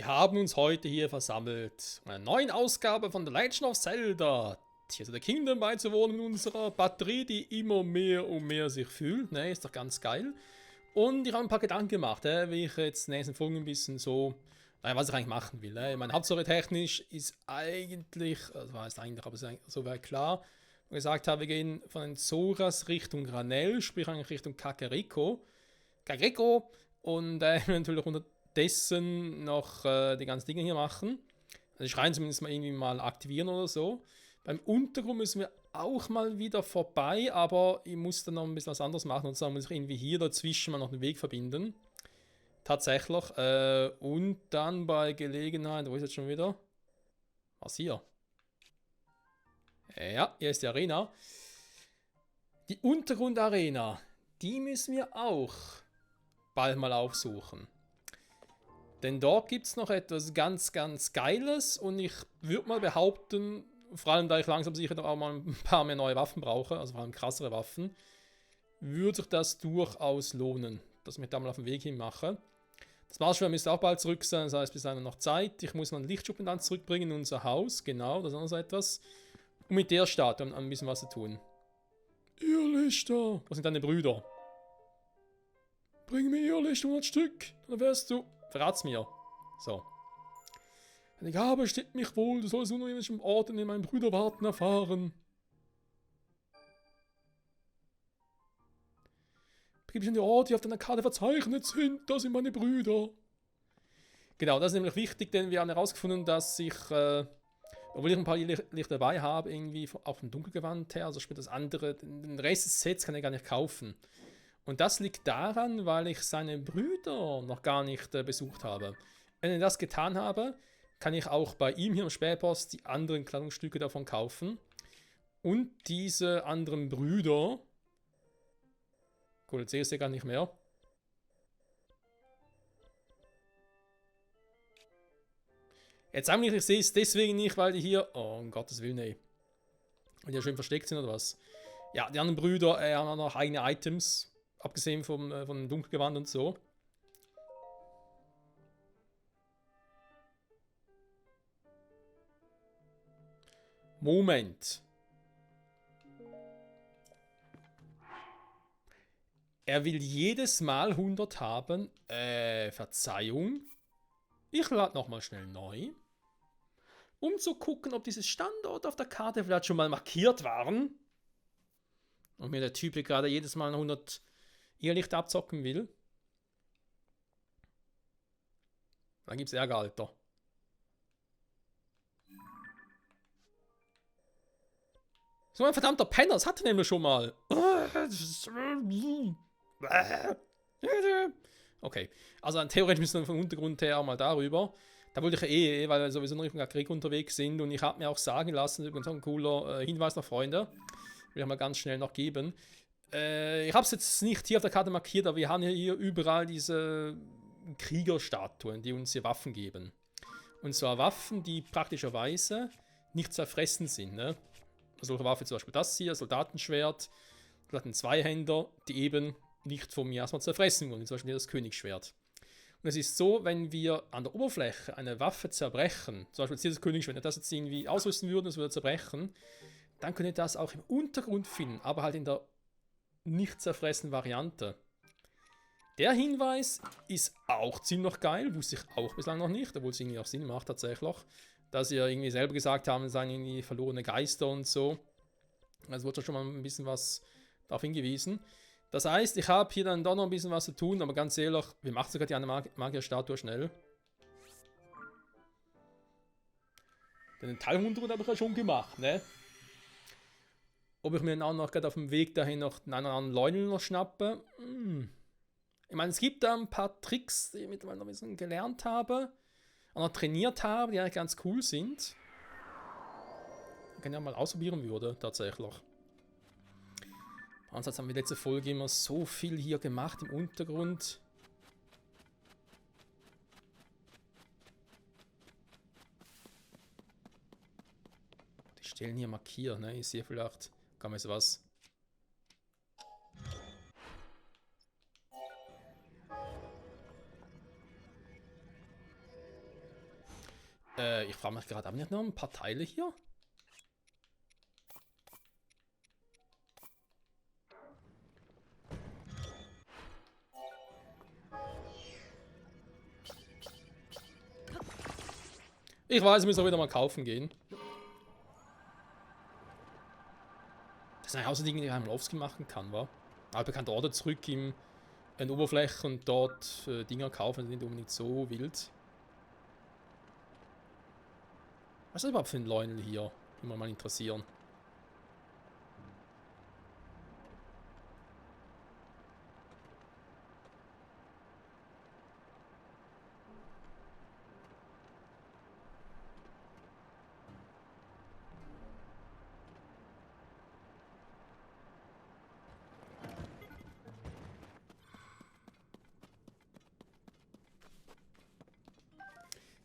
Wir haben uns heute hier versammelt, um einer neuen Ausgabe von The Legend of Zelda, Tears of the Kingdom beizuwohnen mit unserer Batterie, die immer mehr und mehr sich fühlt. Ne, ist doch ganz geil. Und ich habe ein paar Gedanken gemacht, wie ich jetzt in den nächsten Folgen ein bisschen so, was ich eigentlich machen will. Ne? Ich meine, Hauptsache technisch ist eigentlich, also heißt eigentlich, aber es ist eigentlich soweit klar. Ich gesagt habe, wir gehen von den Zoras Richtung Granell, sprich eigentlich Richtung Kakariko. Und natürlich unterdessen noch die ganzen Dinge hier machen. Also die Schreine zumindest mal irgendwie mal aktivieren oder so. Beim Untergrund müssen wir auch mal wieder vorbei, aber ich muss dann noch ein bisschen was anderes machen. Und zwar muss ich irgendwie hier dazwischen mal noch den Weg verbinden. Tatsächlich. Und dann bei Gelegenheit, wo ist jetzt schon wieder? Was hier? Ja, hier ist die Arena. Die Untergrundarena, die müssen wir auch bald mal aufsuchen. Denn dort gibt es noch etwas ganz, ganz Geiles und ich würde mal behaupten, vor allem da ich langsam sicher auch mal ein paar mehr neue Waffen brauche, also vor allem krassere Waffen, würde sich das durchaus lohnen, dass ich mich da mal auf den Weg hin mache. Das Marschfeuer müsste auch bald zurück sein, das heißt bis dahin noch Zeit. Ich muss meinen Lichtschuppen dann zurückbringen in unser Haus, genau, das ist auch noch so etwas. Und mit der Stadt ein bisschen was zu tun. Ihr Lichter, was sind deine Brüder? Bring mir ihr Licht 100 Stück, dann wärst du... Verrat's mir. So. Deine Gabe steht mich wohl, du sollst nur in Ort, in dem meine Brüder warten, erfahren. Begib dich an die Orte, die auf deiner Karte verzeichnet sind, das sind meine Brüder. Genau, das ist nämlich wichtig, denn wir haben herausgefunden, dass ich, obwohl ich ein paar Lichter dabei habe, irgendwie auch vom Dunkelgewand her, also sprich das andere, den Rest des Sets kann ich gar nicht kaufen. Und das liegt daran, weil ich seine Brüder noch gar nicht besucht habe. Wenn ich das getan habe, kann ich auch bei ihm hier im Spähpost die anderen Kleidungsstücke davon kaufen. Und diese anderen Brüder... Gut, jetzt sehe ich sie gar nicht mehr. Jetzt eigentlich, ich sehe es deswegen nicht, weil die hier... Oh, um Gottes Willen, ey. Weil die ja schön versteckt sind oder was. Ja, die anderen Brüder haben noch eigene Items. Abgesehen vom Dunkelgewand und so. Moment. Er will jedes Mal 100 haben. Verzeihung. Ich lade nochmal schnell neu. Um zu gucken, ob diese Standorte auf der Karte vielleicht schon mal markiert waren. Und mir der Typ gerade jedes Mal 100 Irrlicht abzocken will. Dann gibt's Ärger, Alter. So ein verdammter Penner, das hatte nämlich schon mal. Okay, also theoretisch müssen wir vom Untergrund her auch mal darüber. Da wollte ich ja weil wir sowieso noch Richtung Krieg unterwegs sind und ich habe mir auch sagen lassen, übrigens auch ein cooler Hinweis noch, Freunde. Will ich mal ganz schnell noch geben. Ich habe es jetzt nicht hier auf der Karte markiert, aber wir haben hier überall diese Kriegerstatuen, die uns hier Waffen geben. Und zwar Waffen, die praktischerweise nicht zerfressen sind. Ne? Solche Waffe zum Beispiel das hier, Soldatenschwert, Soldaten-Zweihänder, die eben nicht vom Miasma zerfressen wurden, zum Beispiel das Königsschwert. Und es ist so, wenn wir an der Oberfläche eine Waffe zerbrechen, zum Beispiel hier das Königsschwert, wenn wir das jetzt irgendwie ausrüsten würden, das würde zerbrechen, dann könnt ihr das auch im Untergrund finden, aber halt in der nicht zerfressenen Variante. Der Hinweis ist auch ziemlich geil, wusste ich auch bislang noch nicht, obwohl es irgendwie auch Sinn macht tatsächlich, dass sie ja irgendwie selber gesagt haben, es seien irgendwie verlorene Geister und so. Also wurde schon mal ein bisschen was darauf hingewiesen. Das heißt, ich habe hier dann doch noch ein bisschen was zu tun, aber ganz ehrlich, wir machen sogar die eine Magierstatue schnell. Denn den Teilhundertgrund habe ich ja schon gemacht, ne? Ob ich mir dann auch noch gerade auf dem Weg dahin noch einen anderen Leunel noch schnappe? Ich meine, es gibt da ein paar Tricks, die ich mittlerweile noch ein bisschen gelernt habe, auch noch trainiert habe, die eigentlich ganz cool sind. Ich kann ja mal ausprobieren würde, tatsächlich. Ansonsten haben wir letzte Folge immer so viel hier gemacht im Untergrund. Die Stellen hier markieren, ne? Ich sehe vielleicht gar nicht was. Ich frage mich gerade, haben wir noch ein paar Teile hier? Ich weiß, wir müssen auch wieder mal kaufen gehen. Das sind eigentlich auch so Dinge, die ich einmal aufs machen kann, wa? Aber ich kann dort zurück in die Oberfläche und dort Dinger kaufen, das ist nicht unbedingt so wild. Was ist das überhaupt für ein Leunel hier? Würde mich mal interessieren.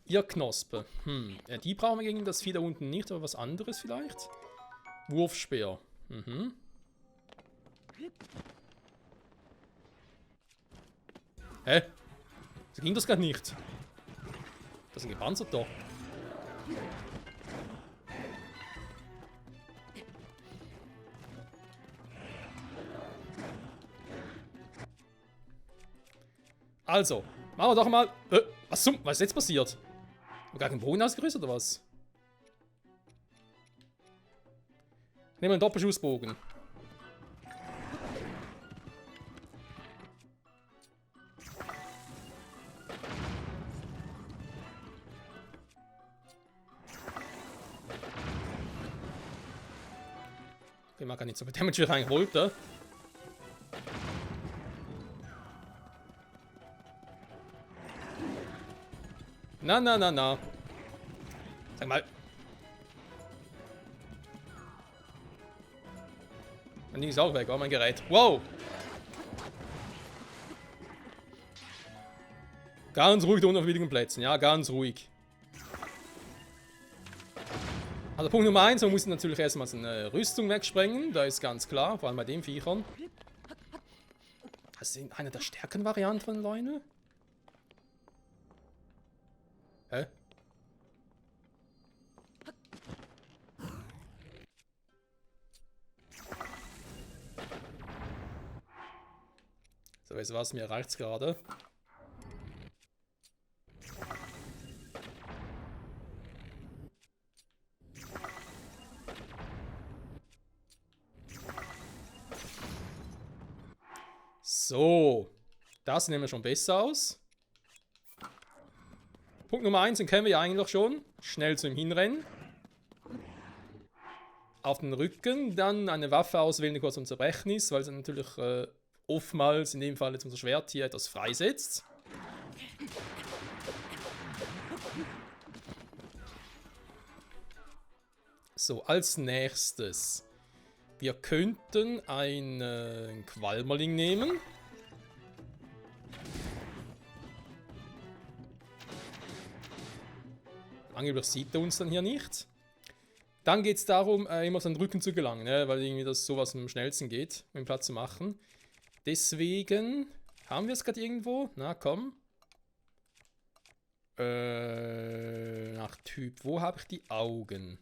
Ihr Knospe. Ja, die brauchen wir gegen das Vieh da unten nicht, aber was anderes vielleicht? Wurfspeer. Hä? So ging das gar nicht. Das ist ein gepanzerter. Also, machen wir doch mal. Was ist jetzt passiert? Haben wir gar keinen Bogen ausgerüstet oder was? Nehmen wir einen Doppelschussbogen. Okay, man kann nicht so viel Damage, wie ich eigentlich wollte. Na. Sag mal. Mein Ding ist auch weg, war mein Gerät. Wow! Ganz ruhig da unten auf wenigen Plätzen, ja, ganz ruhig. Also Punkt Nummer 1, man muss natürlich erstmal seine Rüstung wegsprengen, da ist ganz klar, vor allem bei den Viechern. Das ist eine der stärkeren Varianten von Leune. Hä? So, weißt du was, mir reicht's gerade. So, das nehmen wir schon besser aus. Punkt Nummer 1, den kennen wir ja eigentlich schon. Schnell zum Hinrennen. Auf den Rücken, dann eine Waffe auswählen, die kurz zum Zerbrechen ist, weil es natürlich oftmals, in dem Fall jetzt unser Schwert hier, etwas freisetzt. So, als nächstes. Wir könnten einen Qualmerling nehmen. Angeblich sieht er uns dann hier nicht. Dann geht es darum, immer auf seinen Rücken zu gelangen, ne? Weil irgendwie das sowas am schnellsten geht, um ihn Platz zu machen. Deswegen haben wir es gerade irgendwo. Na komm. Nach Typ. Wo habe ich die Augen?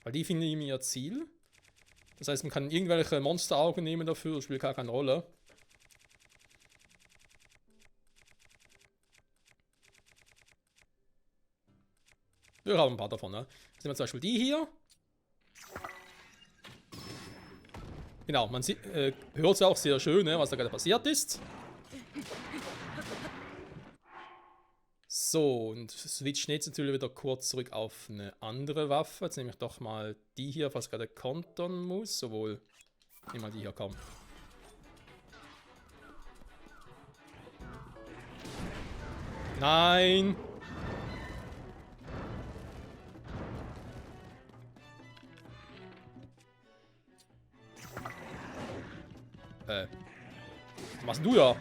Weil die finden immer ihr Ziel. Das heißt, man kann irgendwelche Monsteraugen nehmen dafür, das spielt gar keine Rolle. Wir haben ein paar davon, ne? Jetzt nehmen wir zum Beispiel die hier. Genau, man sieht, hört es auch sehr schön, ne, was da gerade passiert ist. So, und switchen jetzt natürlich wieder kurz zurück auf eine andere Waffe. Jetzt nehme ich doch mal die hier, falls gerade kontern muss. Sowohl, nehmen wir die hier, komm. Nein! Was machst du ja?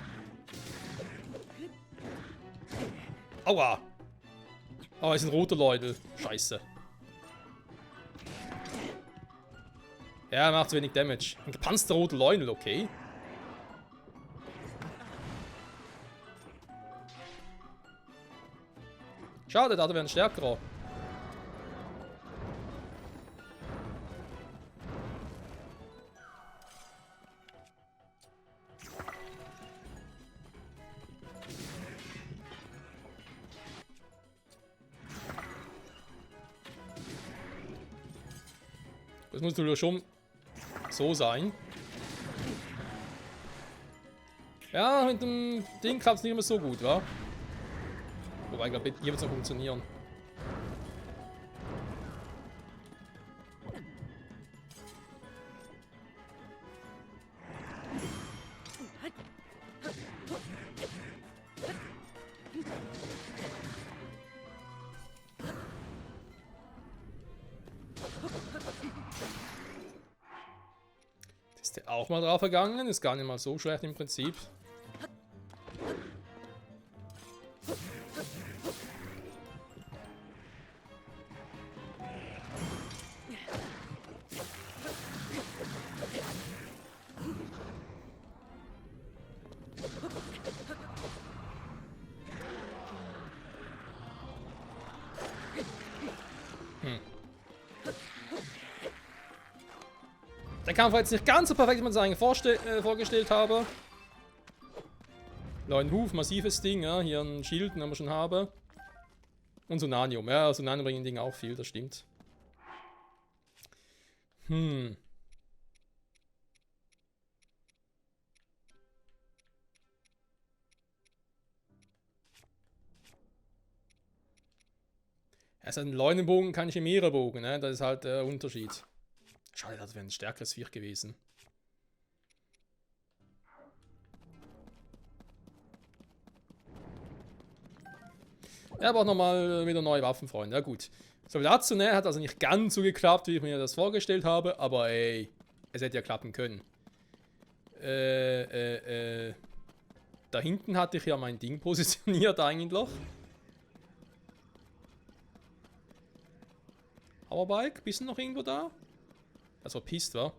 Aua! Oh, es sind rote Leute. Scheiße. Ja, macht wenig Damage. Ein gepanzter roter Leunel, okay. Schade, da wäre ein stärkerer. Das muss natürlich schon so sein. Ja, mit dem Ding klappt es nicht immer so gut, wa? Wobei, ich glaube, hier wird es noch funktionieren. Ist der auch mal drauf gegangen? Ist gar nicht mal so schlecht im Prinzip. Der Kampf war jetzt nicht ganz so perfekt, wie man es eigentlich vorgestellt habe. Neuen Huf, massives Ding, ja. Hier ein Schild, den wir schon haben. Und Sonanium. Ja, Sonanium bringen Ding auch viel, das stimmt. Also einen Leunenbogen kann ich im Meerebogen, ne? Das ist halt der Unterschied. Schade, das wäre ein stärkeres Viech gewesen. Er braucht nochmal wieder neue Waffen, Freunde. Ja gut. So dazu, ne? Hat also nicht ganz so geklappt, wie ich mir das vorgestellt habe. Aber ey, es hätte ja klappen können. Da hinten hatte ich ja mein Ding positioniert eigentlich. Powerbike, bist du noch irgendwo da? Das war Pist, wa?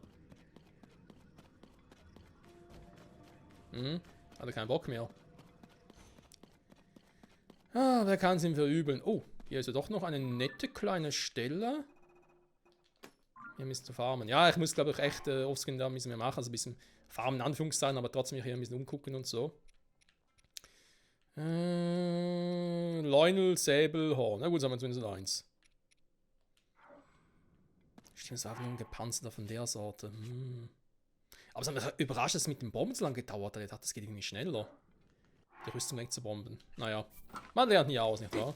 Hatte keinen Bock mehr. Ah, wer kann es ihm verübeln? Oh, hier ist ja doch noch eine nette kleine Stelle. Hier müssen zu farmen. Ja, ich muss glaube ich echt offscreen da müssen wir machen. Also ein bisschen farmen in Anführungszeichen, aber trotzdem hier ein bisschen umgucken und so. Leunel, Säbel, Horn. Na gut, sagen wir zumindest eins. Stimmt, es ist einfach nur ein gepanzerter von der Sorte. Aber es hat mich überrascht, dass es mit dem Bomben so lange gedauert hat. Ich dachte, das geht irgendwie schneller. Die Rüstung wegzubomben. Naja, man lernt nie aus, nicht wahr?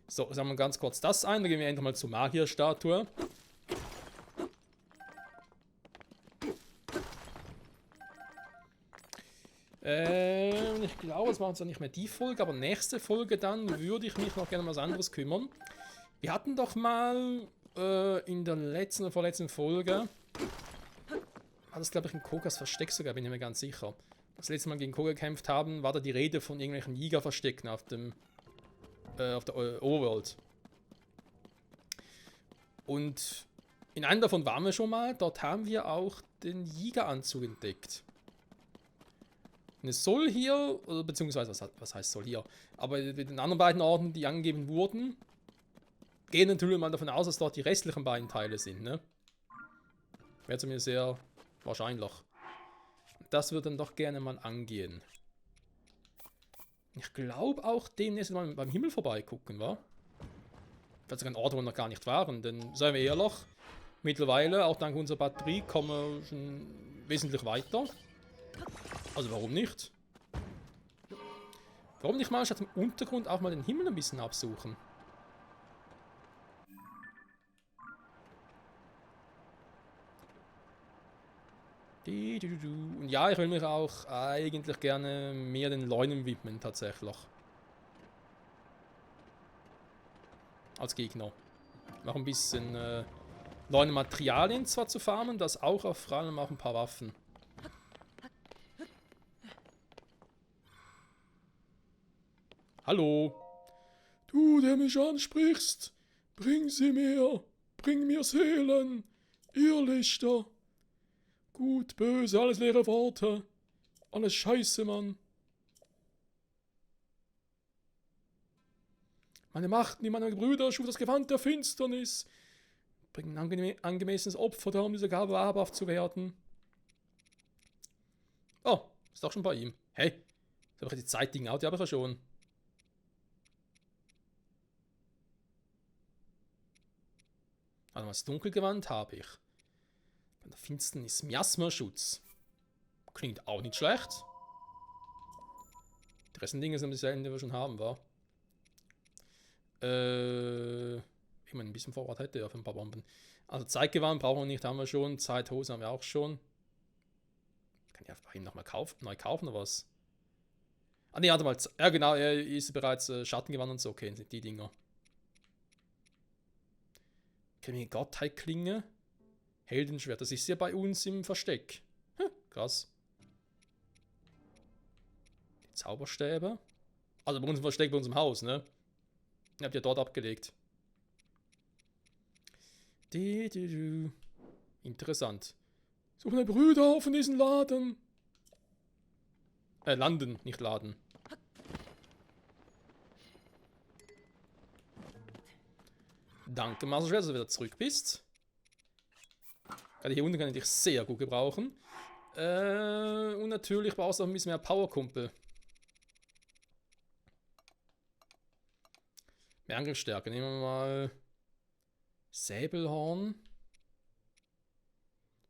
So, sagen wir ganz kurz das ein. Dann gehen wir endlich mal zur Magierstatue. Ich glaube, es war jetzt nicht mehr die Folge, aber nächste Folge dann würde ich mich noch gerne um was anderes kümmern. Wir hatten doch mal in der letzten oder vorletzten Folge, war das glaube ich ein Kogas Versteck sogar, bin ich mir ganz sicher. Das letzte Mal gegen Koga gekämpft haben, war da die Rede von irgendwelchen Jägerverstecken auf der Overworld. Und in einem davon waren wir schon mal, dort haben wir auch den Jägeranzug entdeckt. Und es soll hier, beziehungsweise was heißt soll hier, aber mit den anderen beiden Orten, die angegeben wurden, gehen natürlich mal davon aus, dass dort die restlichen beiden Teile sind, ne? Wäre zumindest sehr wahrscheinlich. Das wird dann doch gerne mal angehen. Ich glaube auch demnächst mal beim Himmel vorbeigucken, wa? Vielleicht sogar ein Ort, wo wir noch gar nicht waren, denn seien wir ehrlich, mittlerweile, auch dank unserer Batterie, kommen wir schon wesentlich weiter. Also warum nicht? Warum nicht mal statt im Untergrund auch mal den Himmel ein bisschen absuchen? Und ja, ich will mich auch eigentlich gerne mehr den Leunen widmen, tatsächlich. Als Gegner. Noch ein bisschen Leunenmaterialien zwar zu farmen, das auch, auf vor allem auch ein paar Waffen. Hallo. Du, der mich ansprichst, bring sie mir, bring mir Seelen, Irrlichter. Gut, böse, alles leere Worte. Alles Scheiße, Mann. Meine Macht, wie meine Brüder, schuf das Gewand der Finsternis. Bring ein angemessenes Opfer dar, um dieser Gabe wahrhaft zu werden. Oh, ist doch schon bei ihm. Hey, das habe ich die Zeitdinge out, die habe ich ja schon. Also das Dunkelgewand habe ich. Bei der Finsternis Miasmaschutz. Klingt auch nicht schlecht. Die Rest sind Dinge sind dieselben, die wir schon haben, war. Ich meine, ein bisschen Vorrat hätte ja für ein paar Bomben. Also Zeitgewand brauchen wir nicht, haben wir schon. Zeithose haben wir auch schon. Kann ich einfach nochmal neu kaufen oder was? Ah ne, warte mal. Ja genau, er ist bereits Schattengewand und so. Okay, sind die Dinger. Kriege Gottheitklinge. Heldenschwert, das ist ja bei uns im Versteck. Krass. Die Zauberstäbe. Also bei uns im Versteck, bei uns im Haus, ne? Ihr habt ja dort abgelegt. Interessant. Suche meine Brüder auf in diesen Laden. Landen, nicht laden. Danke, Masterschwert, dass du wieder zurück bist. Gerade hier unten kann ich dich sehr gut gebrauchen. Und natürlich brauchst du auch ein bisschen mehr Power, Kumpel. Mehr Angriffsstärke. Nehmen wir mal Säbelhorn.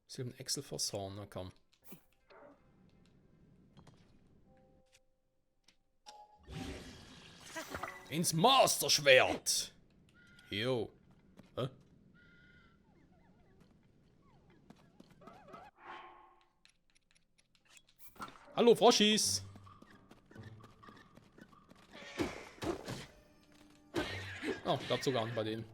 Silben Exelforce-Horn, na komm. Ins Masterschwert! Jo. Hä? Hallo, Froschis! Oh, ich glaube sogar bei denen.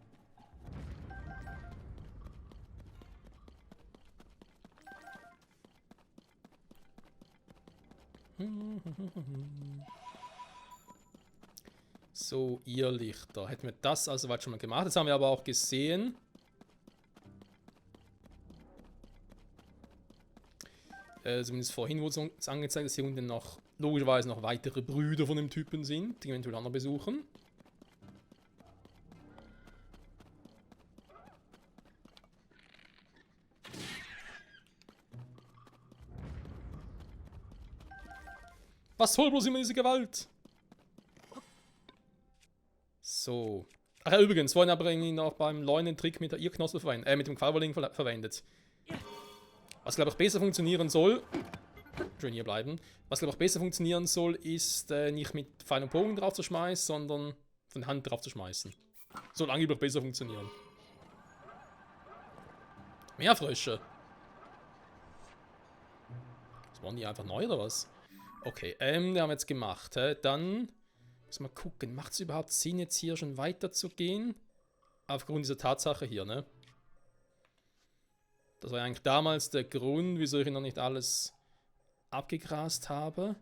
So, ihr Lichter. Hätten wir das also weit schon mal gemacht. Das haben wir aber auch gesehen. Zumindest vorhin wurde uns angezeigt, dass hier unten noch logischerweise noch weitere Brüder von dem Typen sind, die eventuell andere besuchen. Was soll bloß immer diese Gewalt? So. Ach ja, übrigens, vorhin aber irgendwie noch beim Leuen den Trick mit der Irrknospe verwendet, mit dem Qualverling verwendet. Was glaube ich besser funktionieren soll, schön hier bleiben, was glaube ich besser funktionieren soll, ist nicht mit Pfeil und Bogen drauf zu schmeißen, sondern von Hand drauf zu schmeißen. Soll angeblich besser funktionieren. Mehr Frösche. Das waren die einfach neu oder was? Okay, die haben wir jetzt gemacht. Dann müssen wir gucken, macht es überhaupt Sinn, jetzt hier schon weiter zu gehen? Aufgrund dieser Tatsache hier, ne? Das war ja eigentlich damals der Grund, wieso ich noch nicht alles abgegrast habe.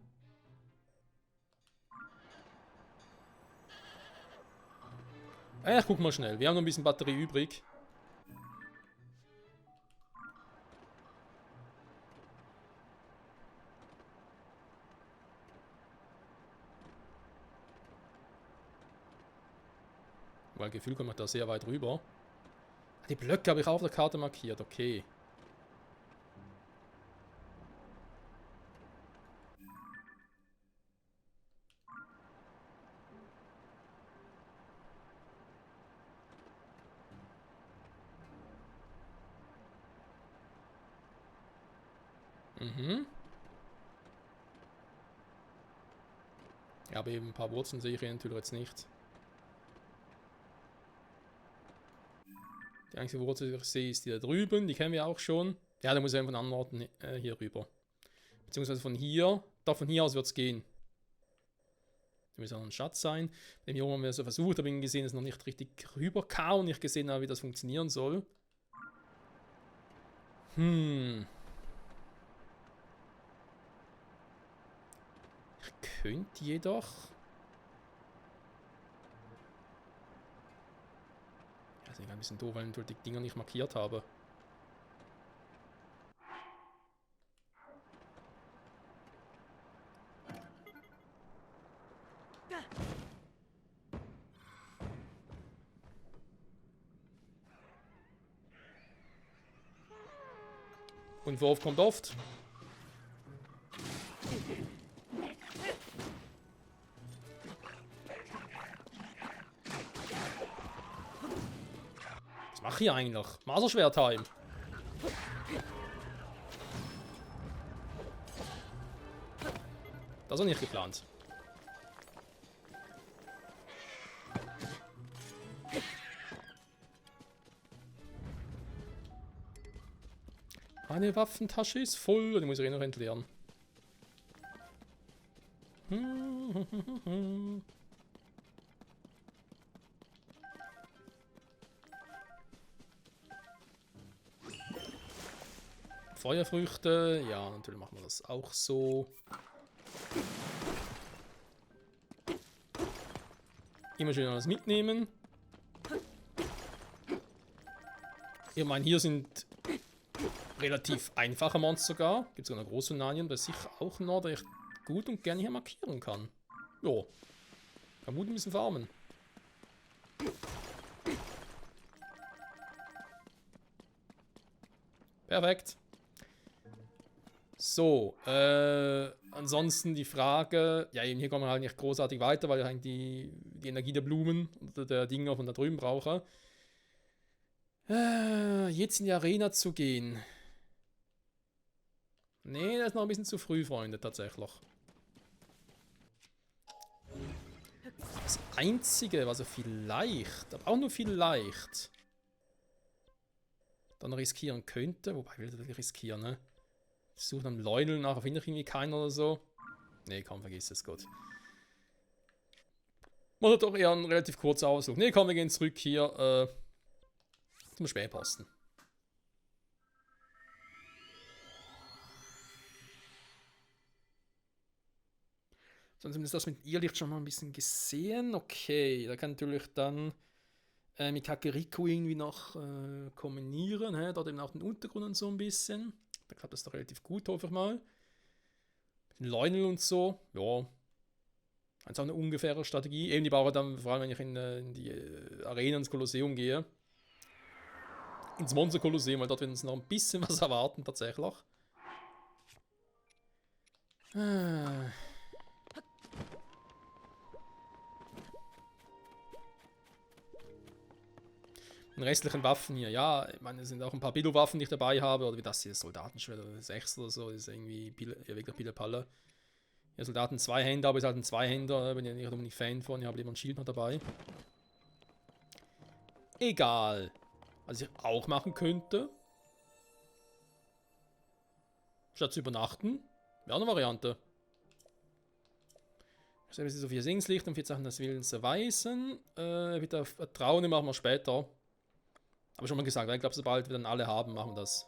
Ich guck mal schnell. Wir haben noch ein bisschen Batterie übrig. Weil Gefühl kommt man da sehr weit rüber. Die Blöcke habe ich auf der Karte markiert, okay. Mhm. Ja, aber eben ein paar Wurzeln sehe ich hier natürlich jetzt nicht. Die einzige Wurzel, die ich sehe, ist die da drüben. Die kennen wir auch schon. Ja, da muss ich von anderen Orten hier rüber. Beziehungsweise von hier. Da von hier aus wird es gehen. Da muss auch ein Schatz sein. Dem hier haben wir so versucht, habe ich gesehen, dass es noch nicht richtig rüberkam und nicht gesehen habe, wie das funktionieren soll. Ich könnte jedoch... Das ist ein bisschen doof, weil ich die Dinger nicht markiert habe. Und Wurf kommt oft. Was Mach ich eigentlich? Maserschwert-Time. Das war nicht geplant. Meine Waffentasche ist voll und die muss ich eh noch entleeren. Feuerfrüchte, ja, natürlich machen wir das auch so. Immer schön alles mitnehmen. Ich meine, hier sind relativ einfache Monster sogar. Gibt es sogar noch große Nanien, das sicher auch noch, der ich gut und gerne hier markieren kann. Jo. Kann gut ein bisschen farmen. Perfekt. So, ansonsten die Frage, ja eben hier kommen wir halt nicht großartig weiter, weil ich eigentlich die Energie der Blumen oder der Dinger von da drüben brauche. Jetzt in die Arena zu gehen. Nee, das ist noch ein bisschen zu früh, Freunde, tatsächlich. Das Einzige, was er vielleicht, aber auch nur vielleicht, dann riskieren könnte, wobei will er das riskieren, ne? Ich suche dann Lionel nachher, finde ich irgendwie keinen oder so. Nee, komm, vergiss es, gut. Macht doch eher einen relativ kurzen Ausflug. Nee, komm, wir gehen zurück hier zum Spähposten. Sonst haben wir das mit Irrlicht schon mal ein bisschen gesehen. Okay, da kann natürlich dann mit Kakeriko irgendwie noch kombinieren. Dort eben auch den Untergrund und so ein bisschen. Da klappt das doch relativ gut, hoffe ich mal. Lionel und so, ja. Das ist auch eine ungefähre Strategie. Eben die brauche ich dann, vor allem wenn ich in die Arena ins Kolosseum gehe. Ins Monster-Kolosseum, weil dort werden uns noch ein bisschen was erwarten, tatsächlich. Den restlichen Waffen hier, ja, ich meine, es sind auch ein paar Billo-Waffen, die ich dabei habe, oder wie das hier, Soldatenschwert oder 6 oder so, das ist irgendwie wirklich Pille-Palle. Ja, Soldaten Zweihänder, aber ist halt ein Zweihänder, bin ja nicht unbedingt Fan von, ich habe lieber ein Schild noch dabei. Egal. Was ich auch machen könnte, statt zu übernachten, wäre eine Variante. Ich habe jetzt so 4 Segenslicht und 4 Sachen des Willens erweisen. Wieder Vertrauen machen wir später. Aber schon mal gesagt, weil ich glaube, sobald wir dann alle haben, machen wir das.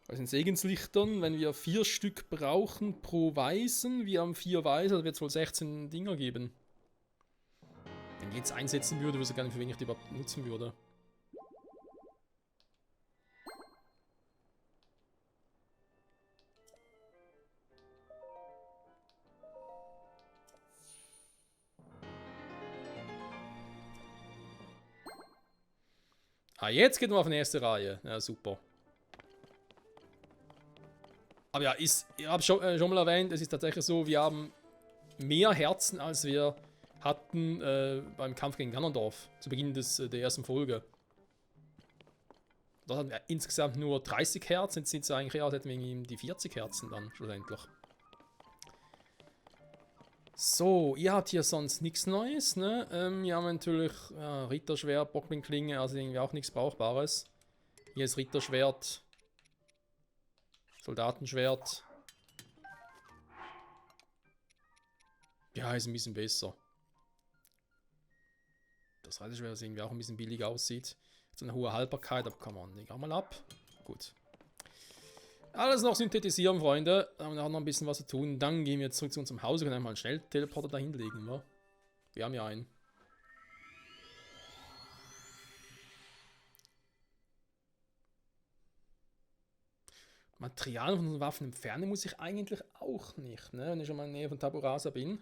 Bei den Segenslichtern, wenn wir 4 Stück brauchen pro Weisen, wir haben 4 Weisen, dann wird es wohl 16 Dinger geben. Wenn ich jetzt einsetzen würde, wüsste ich gar nicht, für wen ich die überhaupt nutzen würde. Ah, jetzt geht man auf die erste Reihe. Ja, super. Aber ja, ich habe schon mal erwähnt, es ist tatsächlich so, wir haben mehr Herzen, als wir hatten beim Kampf gegen Ganondorf, zu Beginn der ersten Folge. Dort hatten wir insgesamt nur 30 Herzen, jetzt sind es eigentlich eher, hätten wir irgendwie die 40 Herzen dann schlussendlich. So, ihr habt hier sonst nichts Neues, ne? Wir haben natürlich Ritterschwert, Bockling-Klinge, also irgendwie auch nichts Brauchbares. Hier ist Ritterschwert, Soldatenschwert. Ja, ist ein bisschen besser. Das Reiterschwert, das irgendwie auch ein bisschen billig aussieht. So eine hohe Haltbarkeit, aber kann man nicht auch mal ab. Gut. Alles noch synthetisieren, Freunde. Da haben wir noch ein bisschen was zu tun. Dann gehen wir zurück zu unserem Haus. Wir können einmal einen Schnellteleporter dahin legen, wa? Wir haben ja einen. Material von unseren Waffen entfernen muss ich eigentlich auch nicht, ne? Wenn ich schon mal in der Nähe von Taburasa bin.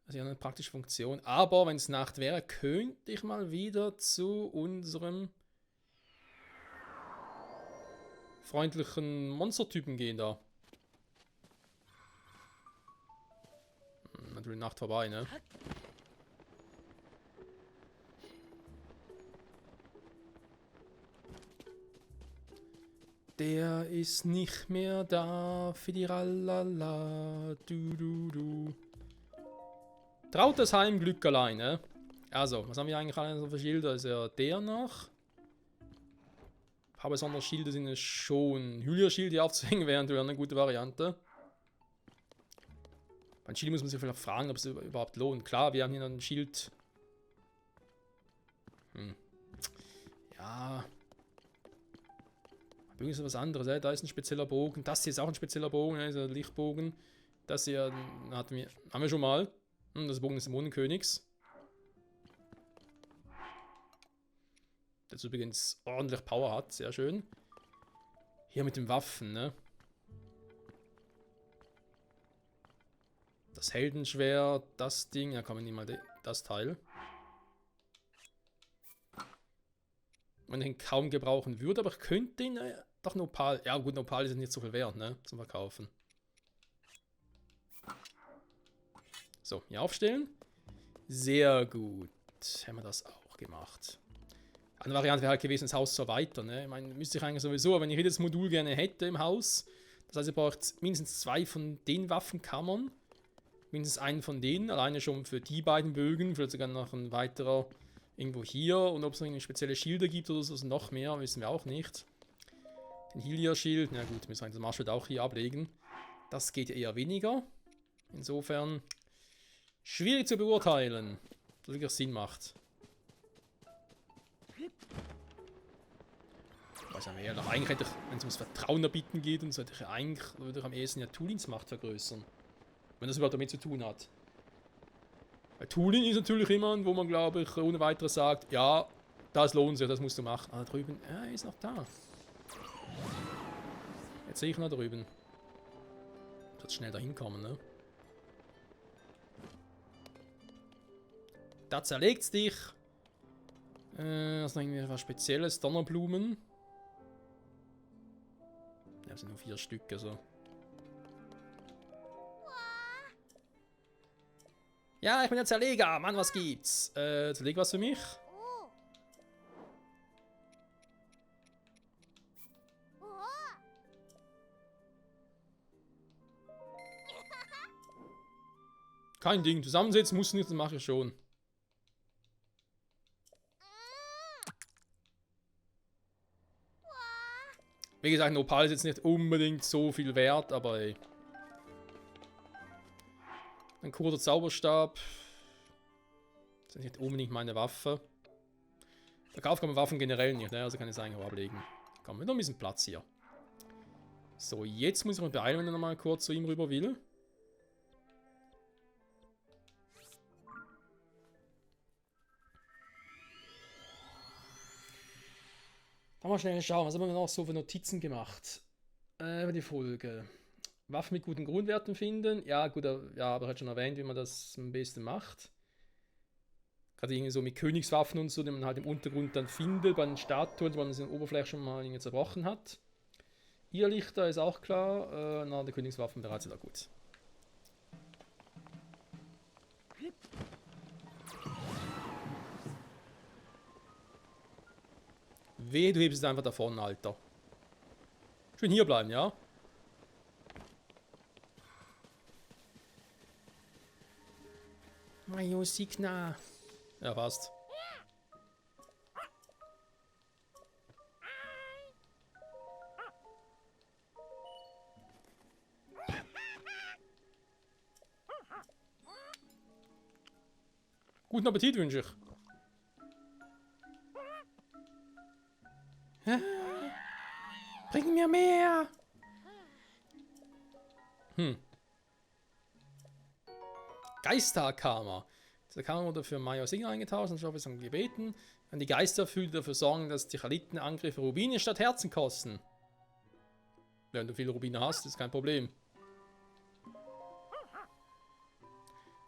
Also ja, eine praktische Funktion. Aber wenn es Nacht wäre, könnte ich mal wieder zu unserem freundlichen Monstertypen gehen da. Natürlich Nacht vorbei, ne? Der ist nicht mehr da, fidiralala, du. Trautes Heim, Glück allein, ne? Also, was haben wir eigentlich alle für Schilder? Ist ja der noch. Ein paar besondere Schilder sind es schon. Hylia-Schild hier aufzuhängen wäre natürlich eine gute Variante. Beim Schild muss man sich vielleicht fragen, ob es überhaupt lohnt. Klar, wir haben hier noch ein Schild. Ja. Bogen ist was anderes, da ist ein spezieller Bogen. Das hier ist auch ein spezieller Bogen, ist ein Lichtbogen. Das hier haben wir schon mal. Das Bogen des Dämonenkönigs. Der jetzt übrigens ordentlich Power hat, sehr schön. Hier mit den Waffen, ne? Das Heldenschwert, das Ding, ja, kann man nicht mal das Teil. Man den kaum gebrauchen würde, aber ich könnte ihn doch Nopal. Ja, gut, Nopal ist nicht so viel wert, ne? Zum Verkaufen. So, hier aufstellen. Sehr gut. Haben wir das auch gemacht. Eine Variante wäre halt gewesen, das Haus zu erweitern. Ne? Ich meine, müsste ich eigentlich sowieso, wenn ich jedes Modul gerne hätte im Haus. Das heißt, ihr braucht mindestens 2 von den Waffenkammern. Mindestens einen von denen, alleine schon für die beiden Bögen. Vielleicht sogar noch ein weiterer irgendwo hier. Und ob es noch irgendwie spezielle Schilder gibt oder so, also noch mehr, wissen wir auch nicht. Den Hylia-Schild, na gut, müssen wir das Marschwert auch hier ablegen. Das geht ja eher weniger. Insofern schwierig zu beurteilen, ob das wirklich Sinn macht. Ich weiß ja noch, eigentlich hätte ich, wenn es ums Vertrauen erbieten geht, und so hätte ich eigentlich, würde ich am ehesten ja Tulins Macht vergrößern. Wenn das überhaupt damit zu tun hat. Weil Tulin ist natürlich jemand, wo man, glaube ich, ohne weiteres sagt, ja, das lohnt sich, das musst du machen. Ah, da drüben, er ist noch da. Jetzt sehe ich noch drüben. Ich muss schnell da hinkommen, ne? Da zerlegt's dich. Das ist noch irgendwie was Spezielles. Donnerblumen. Ja, das sind nur 4 Stück, also. Ja, ich bin der Zerleger. Mann, was gibt's? Zerleg was für mich? Kein Ding. Zusammensetzen musst du nicht, das mache ich schon. Wie gesagt, Nopal ist jetzt nicht unbedingt so viel wert, aber ey. Ein kurzer Zauberstab. Das ist nicht unbedingt meine Waffe. Verkauft kann man Waffen generell nicht, ne? Also kann ich es eigentlich auch ablegen. Komm, wir haben noch ein bisschen Platz hier. So, jetzt muss ich mich beeilen, wenn ich nochmal kurz zu ihm rüber will. Mal schnell schauen, was haben wir noch so für Notizen gemacht? Über die Folge. Waffen mit guten Grundwerten finden. Ja, gut, ja, aber er hat schon erwähnt, wie man das am besten macht. Gerade irgendwie so mit Königswaffen und so, die man halt im Untergrund dann findet, bei den Statuen, die man in der Oberfläche schon mal irgendwie zerbrochen hat. Irrlichter ist auch klar. Na, die Königswaffen bereits wieder gut. Wehe, du hebst es einfach davon, Alter. Schön hier bleiben, ja? Mario Signa. Ja, passt. Guten Appetit wünsche ich. Bring mir mehr! Geisterkarma. Diese Karma wurde für Mario Singer eingetauscht und schon gebeten. Wenn die Geister erfüllt, dafür sorgen, dass die Chaliten-Angriffe Rubine statt Herzen kosten. Wenn du viele Rubine hast, ist kein Problem.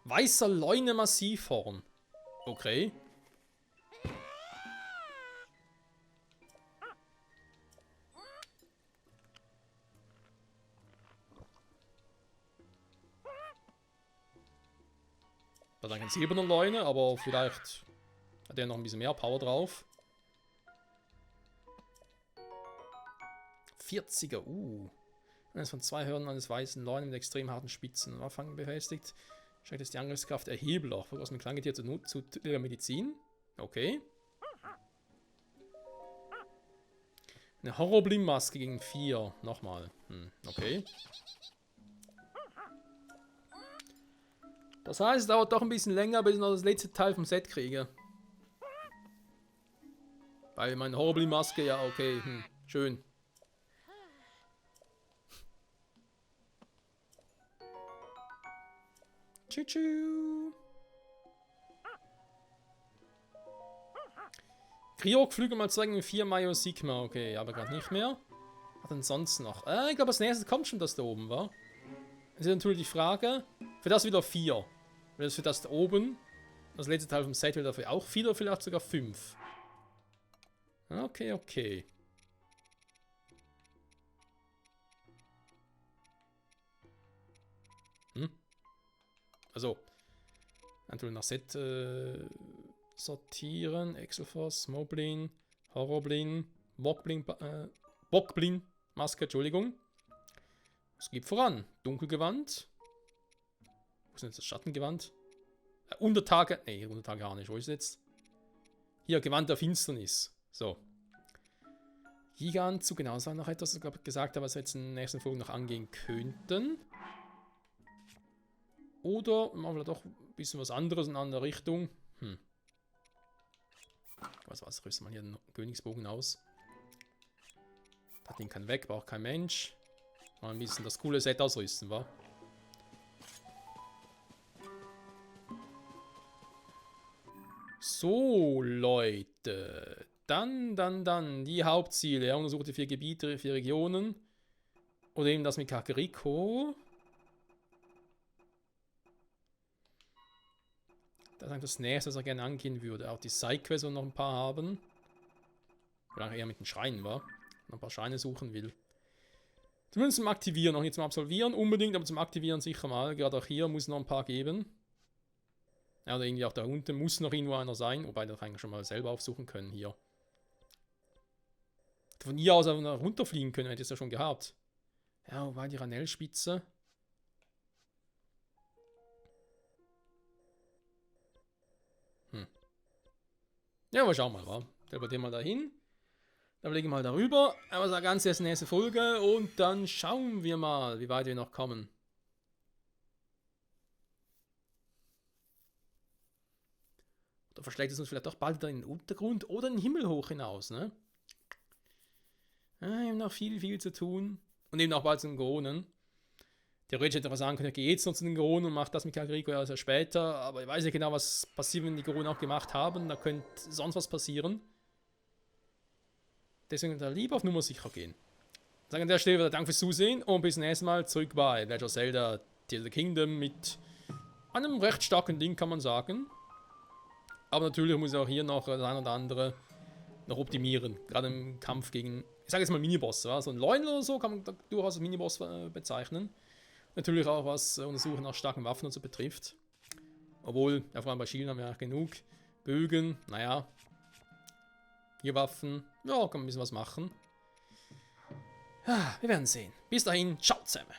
Weißer Leune-Massivhorn. Okay. Da dann kein silberner Leune, aber vielleicht hat er noch ein bisschen mehr Power drauf. 40er, Eines von 2 Hörnern eines weißen Leune mit extrem harten Spitzen. Anfangen befestigt. Steckt es die Angriffskraft erheblich. Aus dem Klangetier zu Medizin. Okay. Eine Horrorblim-Maske gegen 4. Nochmal. Okay. Das heißt, es dauert doch ein bisschen länger, bis ich noch das letzte Teil vom Set kriege. Weil meine Horrorblim-Maske, ja, okay, schön. Tschüss. Kriok-Flügel mal zeigen 4 Mayo Sigma. Okay, aber gerade nicht mehr. Was denn sonst noch? Ich glaube, als nächstes kommt schon das da oben, wa? Das ist natürlich die Frage. Für das wieder 4. Weil das für das da oben. Das letzte Teil vom Set will dafür auch 4 oder vielleicht sogar 5. Okay, okay. Also. Natürlich nach Set sortieren. Exoforce, Moblin, Horroblin, Bockblin, Maske, Entschuldigung. Es geht voran. Dunkelgewand. Wo ist denn jetzt das Schattengewand? Untertage. Ne, Untertage auch nicht. Wo ist es jetzt? Hier, Gewand der Finsternis. So. Gigant zu genau, das war noch etwas, was ich gesagt habe, was wir jetzt in den nächsten Folgen noch angehen könnten. Oder machen wir doch ein bisschen was anderes in eine andere Richtung. Was rüstet man hier den Königsbogen aus? Das Ding kann weg, braucht kein Mensch. Mal ein bisschen das coole Set ausrüsten, wa? So, Leute. Dann. Die Hauptziele. Er untersucht die 4 Gebiete, 4 Regionen. Oder eben das mit Kakariko. Das ist eigentlich das nächste, was er gerne angehen würde. Auch die Sidequests und noch ein paar haben. Solange er mit den Schreinen war. Noch ein paar Scheine suchen will. Zumindest zum Aktivieren, noch nicht zum Absolvieren unbedingt, aber zum Aktivieren sicher mal. Gerade auch hier muss es noch ein paar geben. Ja, oder irgendwie auch da unten muss noch irgendwo einer sein. Wobei wir das eigentlich schon mal selber aufsuchen können hier. Von hier aus einfach runterfliegen können, hätte ich es ja schon gehabt. Ja, wo war die Ranellspitze? Ja, aber schauen wir mal, wa? Teleportieren wir mal dahin. Dann legen wir mal darüber. Aber das Ganze ist nächste Folge. Und dann schauen wir mal, wie weit wir noch kommen. Oder verschlägt es uns vielleicht doch bald in den Untergrund oder in den Himmel hoch hinaus, ne? Ja, wir haben noch viel zu tun. Und eben auch bald zu den Gronen. Theoretisch hätte man sagen können, geht jetzt noch zu den Gronen und macht das mit Kakariko ja später. Aber ich weiß nicht genau, was passiert, wenn die Gronen auch gemacht haben. Da könnte sonst was passieren. Deswegen da lieber auf Nummer sicher gehen. Ich sage an der Stelle wieder Dank fürs Zusehen und bis zum nächsten Mal zurück bei Legend of Zelda Tears of the Kingdom mit einem recht starken Ding, kann man sagen. Aber natürlich muss auch hier noch das ein oder andere noch optimieren. Gerade im Kampf gegen, ich sage jetzt mal Miniboss. Ja? So ein Leun oder so kann man durchaus als Miniboss bezeichnen. Natürlich auch was Untersuchen nach starken Waffen und so betrifft. Obwohl, ja, vor allem bei Schielen haben wir ja genug. Bögen, naja. Hier Waffen, ja, kann man ein bisschen was machen. Ja, wir werden sehen. Bis dahin, ciao zusammen.